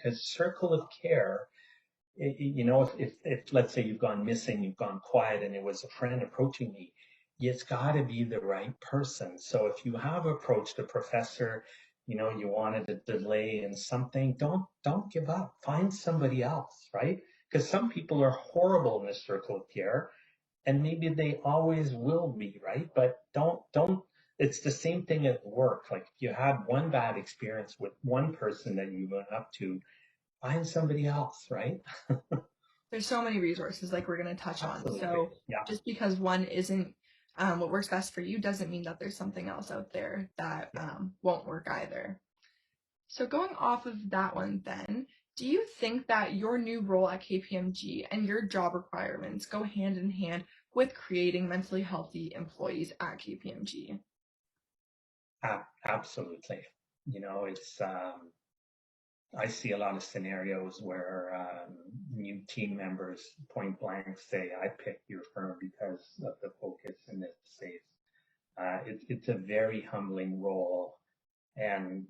Because circle of care, you know, if let's say you've gone missing, you've gone quiet, and it was a friend approaching me, it's got to be the right person. So if you have approached a professor, you know, you wanted a delay in something, don't give up. Find somebody else, right? Because some people are horrible in the circle of care, and maybe they always will be, right? But don't. It's the same thing at work. Like if you had one bad experience with one person that you went up to, find somebody else, right? There's so many resources like we're going to touch on. Absolutely. So Yeah. just because one isn't what works best for you doesn't mean that there's something else out there that Yeah. won't work either. So going off of that one then, do you think that your new role at KPMG and your job requirements go hand in hand with creating mentally healthy employees at KPMG? Absolutely. You know, it's I see a lot of scenarios where new team members point blank say, "I picked your firm because of the focus in this space." It's a very humbling role, and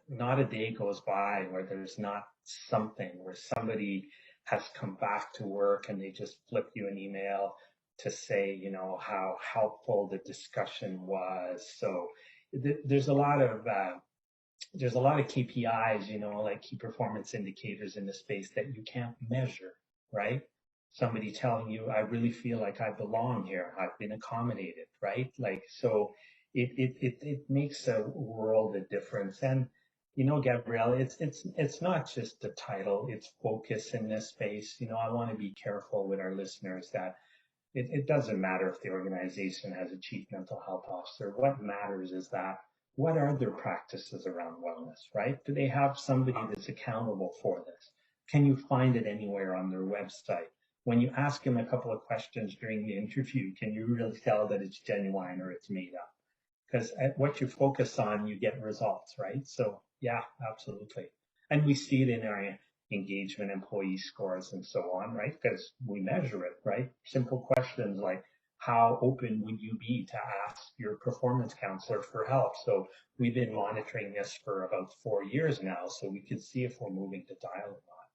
not a day goes by where there's not something where somebody has come back to work and they just flip you an email to say, you know, how helpful the discussion was. So there's a lot of KPIs, you know, like key performance indicators in the space that you can't measure, right? Somebody telling you, I really feel like I belong here. I've been accommodated, right? Like, so it makes a world of difference. And, you know, Gabrielle, it's not just the title, it's focus in this space. You know, I want to be careful with our listeners that it doesn't matter if the organization has a chief mental health officer. What matters is that what are their practices around wellness, right? Do they have somebody that's accountable for this? Can you find it anywhere on their website? When you ask them a couple of questions during the interview, can you really tell that it's genuine or it's made up? Because what you focus on, you get results, right? So yeah, absolutely. And we see it in our engagement, employee scores, and so on, right? Because we measure it, right? Simple questions like, how open would you be to ask your performance counselor for help? So we've been monitoring this for about 4 years now, so we can see if we're moving the dial or not.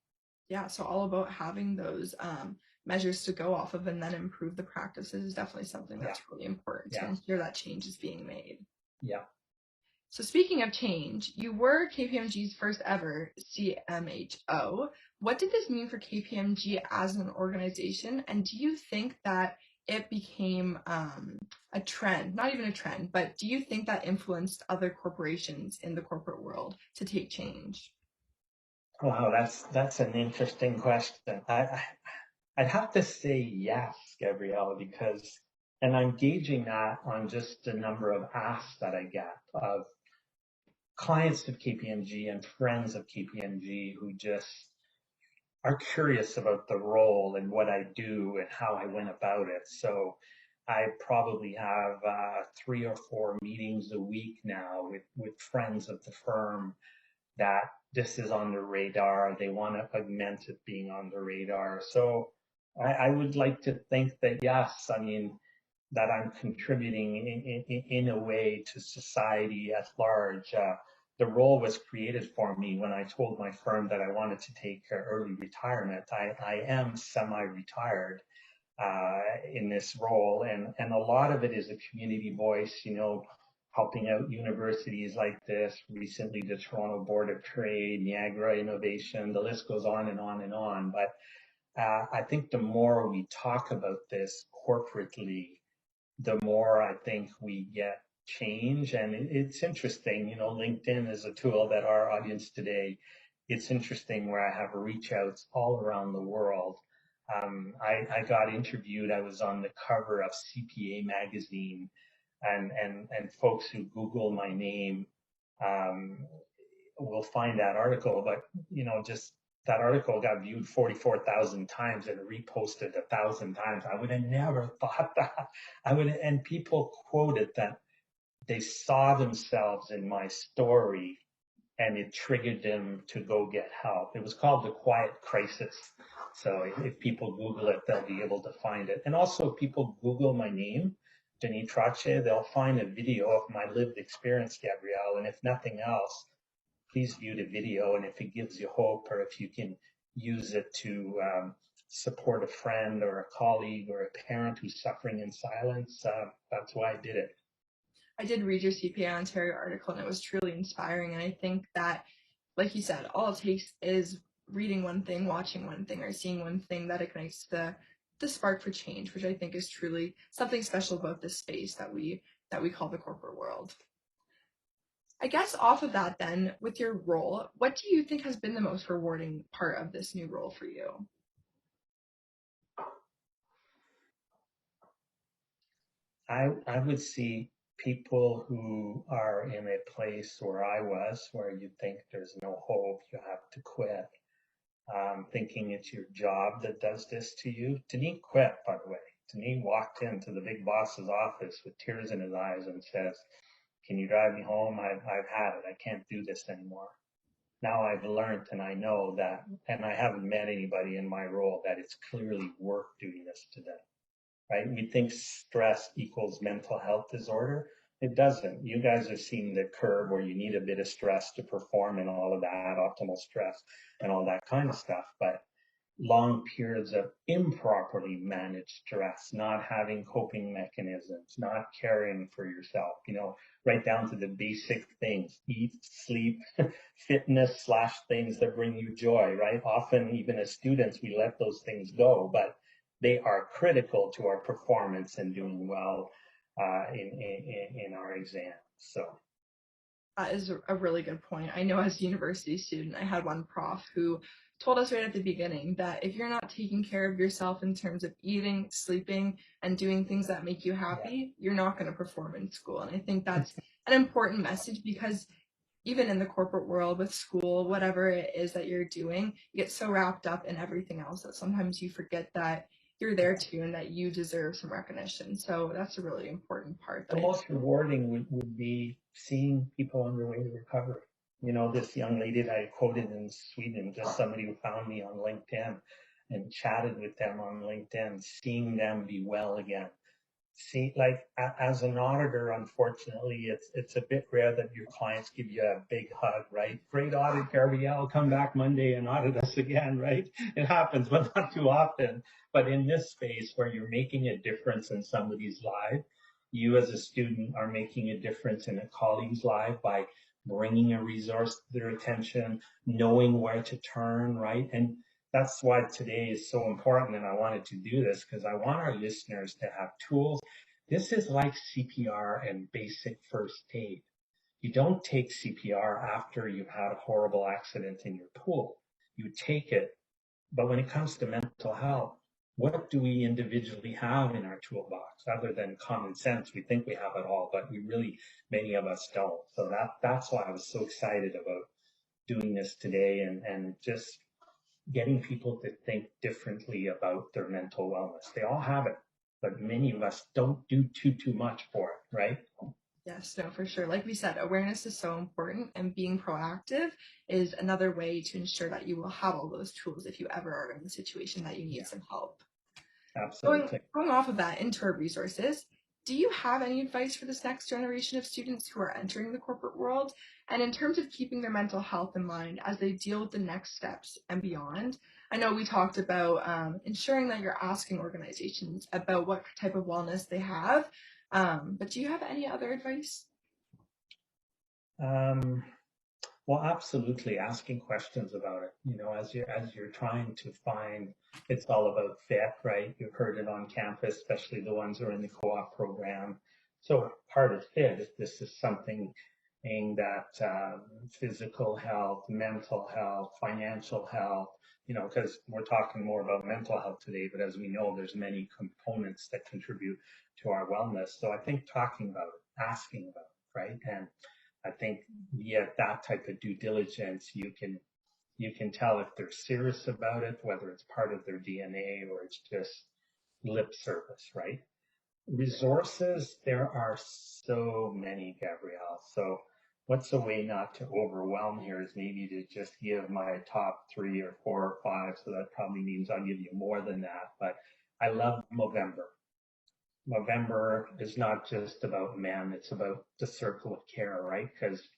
Yeah, so all about having those measures to go off of and then improve the practices is definitely something Yeah, that's really important to yeah, ensure that change is being made. yeah. So speaking of change, you were KPMG's first ever CMHO. What did this mean for KPMG as an organization? And do you think that it became a trend, not even a trend, but do you think that influenced other corporations in the corporate world to take change? Wow, that's an interesting question. I'd have to say yes, Gabrielle, because, and I'm gauging that on just the number of asks that I get of clients of KPMG and friends of KPMG who just are curious about the role and what I do and how I went about it. So I probably have 3 or 4 meetings a week now with friends of the firm that this is on the radar. They want to augment it being on the radar. So I would like to think that yes, I mean, that I'm contributing in a way to society at large. The role was created for me when I told my firm that I wanted to take early retirement. I am semi-retired in this role, and a lot of it is a community voice, you know, helping out universities like this, recently the Toronto Board of Trade, Niagara Innovation, the list goes on and on and on. But I think the more we talk about this corporately, the more I think we get change. And it's interesting, you know, LinkedIn is a tool that our audience today, it's interesting where I have reach outs all around the world. I got interviewed, I was on the cover of CPA magazine, and folks who Google my name um, will find that article, but you know, just that article got viewed 44,000 times and reposted 1,000 times. I would have never thought that. And people quoted that they saw themselves in my story and it triggered them to go get help. It was called the quiet crisis. So if people Google it, they'll be able to find it. And also, if people Google my name, Denis Trottier, they'll find a video of my lived experience, Gabrielle. And if nothing else, please view the video. And if it gives you hope, or if you can use it to support a friend or a colleague or a parent who's suffering in silence, that's why I did it. I did read your CPA Ontario article, and it was truly inspiring. And I think that, like you said, all it takes is reading one thing, watching one thing, or seeing one thing that ignites the spark for change, which I think is truly something special about this space that we call the corporate world. I guess off of that, then, with your role, what do you think has been the most rewarding part of this new role for you? I would see people who are in a place where I was, where you think there's no hope, you have to quit, thinking it's your job that does this to you. Denis quit, by the way. Denis walked into the big boss's office with tears in his eyes and says, "Can you drive me home? I've had it. I can't do this anymore." Now I've learned and I know that, and I haven't met anybody in my role, that it's clearly worth doing this to them, right? We think stress equals mental health disorder. It doesn't. You guys have seen the curve where you need a bit of stress to perform and all of that, optimal stress and all that kind of stuff. But long periods of improperly managed stress, not having coping mechanisms, not caring for yourself, right down to the basic things, eat, sleep, fitness slash things that bring you joy, right? Often, even as students, we let those things go, but they are critical to our performance and doing well in our exams. So That is a really good point. I know as a university student, I had one prof who told us right at the beginning that if you're not taking care of yourself in terms of eating, sleeping, and doing things that make you yeah, happy, you're not going to perform in school. And I think that's an important message because even in the corporate world with school, whatever it is that you're doing, you get so wrapped up in everything else that sometimes you forget that you're there too and that you deserve some recognition. So that's a really important part the that I most rewarding would be seeing people on their way to recovery. This young lady that I quoted in Sweden, just somebody who found me on LinkedIn and chatted with them on LinkedIn, seeing them be well again. See, like as an auditor, unfortunately, it's a bit rare that your clients give you a big hug, right? Great audit, Gabrielle. Come back Monday and audit us again, right? It happens, but not too often. But in this space where you're making a difference in somebody's life, you as a student are making a difference in a colleague's life by bringing a resource to their attention, knowing where to turn, right? And that's why today is so important. And I wanted to do this because I want our listeners to have tools. This is like CPR and basic first aid. You don't take CPR after you've had a horrible accident in your pool. You take it, but when it comes to mental health, what do we individually have in our toolbox other than common sense? We think we have it all, but many of us don't. So that's why I was so excited about doing this today and just getting people to think differently about their mental wellness. They all have it, but many of us don't do too much for it, right? Yes, no, for sure. Like we said, awareness is so important, and being proactive is another way to ensure that you will have all those tools if you ever are in the situation that you need Yeah, some help. Going, absolutely. going off of that into our resources, do you have any advice for this next generation of students who are entering the corporate world? And in terms of keeping their mental health in mind as they deal with the next steps and beyond, I know we talked about ensuring that you're asking organizations about what type of wellness they have. But do you have any other advice? Um, well, absolutely, asking questions about it. As you're trying to find, it's all about fit, right? You've heard it on campus, especially the ones who are in the co-op program. So part of fit is this is something aimed at physical health, mental health, financial health. Because we're talking more about mental health today, but as we know, there's many components that contribute to our wellness. So I think talking about it, asking about it, right? And I think via that type of due diligence, you can tell if they're serious about it, whether it's part of their DNA or it's just lip service, right? Resources, there are so many, Gabrielle. So what's a way not to overwhelm here is maybe to just give my top 3 or 4 or 5. So that probably means I'll give you more than that. But I love November. November is not just about men, it's about the circle of care, right? Because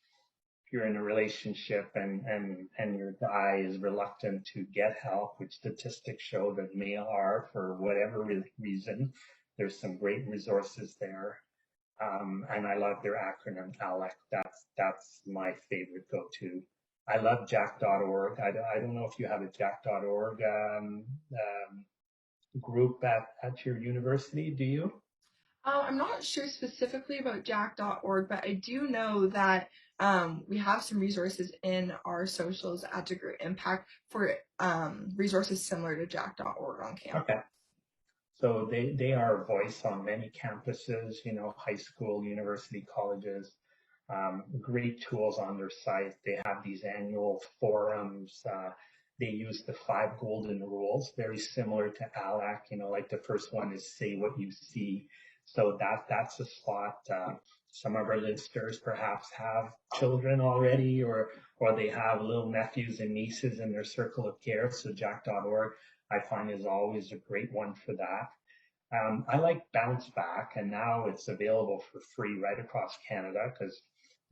if you're in a relationship and your guy is reluctant to get help, which statistics show that male are for whatever reason, there's some great resources there. And I love their acronym, ALEC. That's my favorite go-to. I love jack.org. I don't know if you have a jack.org group at your university, do you? I'm not sure specifically about jack.org, but I do know that we have some resources in our socials at Degree Impact for resources similar to jack.org on campus. Okay. So they are a voice on many campuses, high school, university, colleges. Great tools on their site. They have these annual forums. They use the 5 golden rules, very similar to ALAC. Like the first one is say what you see. So that's a spot. Some of our listeners perhaps have children already, or they have little nephews and nieces in their circle of care. So jack.org I find is always a great one for that. I like Bounce Back, and now it's available for free right across Canada because,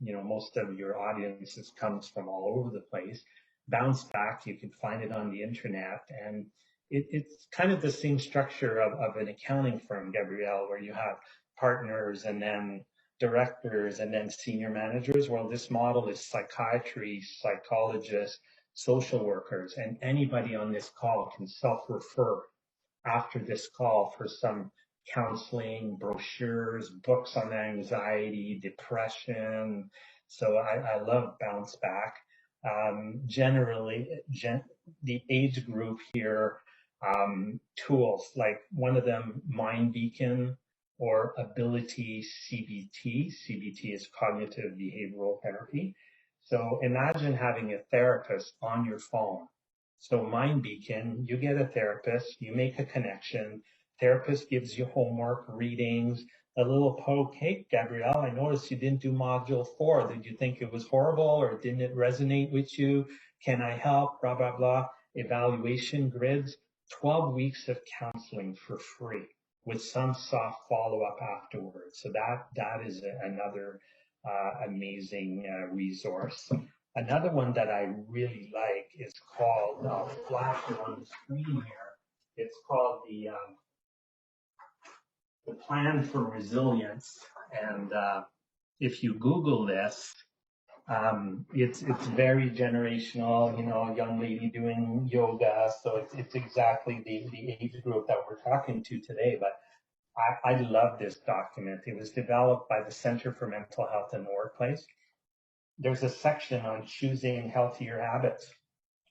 most of your audiences comes from all over the place. Bounce Back, you can find it on the internet, and it's kind of the same structure of an accounting firm, Gabrielle, where you have partners and then directors and then senior managers. Well, this model is psychiatry, psychologists, social workers, and anybody on this call can self-refer after this call for some counseling, brochures, books on anxiety, depression. So I love Bounce Back. Generally, the age group here, tools like one of them, Mind Beacon or Ability CBT. CBT is cognitive behavioral therapy. So imagine having a therapist on your phone. So Mind Beacon, you get a therapist, you make a connection, therapist gives you homework, readings, a little poke. Hey, Gabrielle, I noticed you didn't do module 4. Did you think it was horrible or didn't it resonate with you? Can I help? Blah, blah, blah. Evaluation grids, 12 weeks of counseling for free with some soft follow-up afterwards. So that is another amazing resource. Another one that I really like is called, I'll flash it on the screen here. It's called the Plan for Resilience. And if you Google this, it's very generational, a young lady doing yoga. So it's exactly the age group that we're talking to today. But I love this document. It was developed by the Center for Mental Health in the Workplace. There's a section on choosing healthier habits.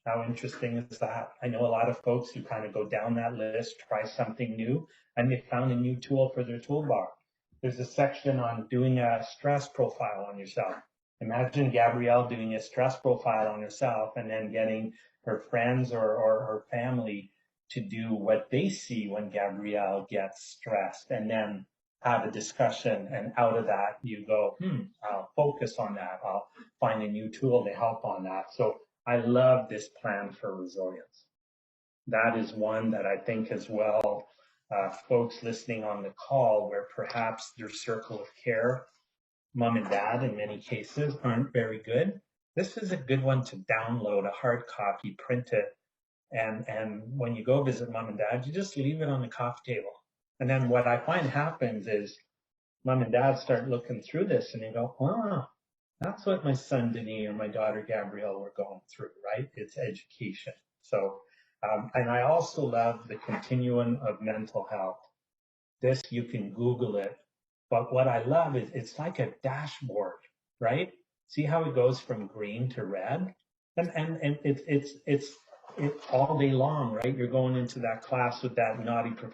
How interesting is that? I know a lot of folks who kind of go down that list, try something new, and they found a new tool for their toolbox. There's a section on doing a stress profile on yourself. Imagine Gabrielle doing a stress profile on herself and then getting her friends or her family to do what they see when Gabrielle gets stressed, and then have a discussion, and out of that you go, I'll focus on that. I'll find a new tool to help on that. So I love this Plan for Resilience. That is one that I think as well, folks listening on the call where perhaps their circle of care, mom and dad in many cases, aren't very good. This is a good one to download, a hard copy, print it, and when you go visit mom and dad, you just leave it on the coffee table. And then what I find happens is mom and dad start looking through this and they go, that's what my son Denis or my daughter Gabrielle were going through, right? It's education. So, and I also love the continuum of mental health. This, you can Google it. But what I love is it's like a dashboard, right? See how it goes from green to red? And it's all day long, right? You're going into that class with that naughty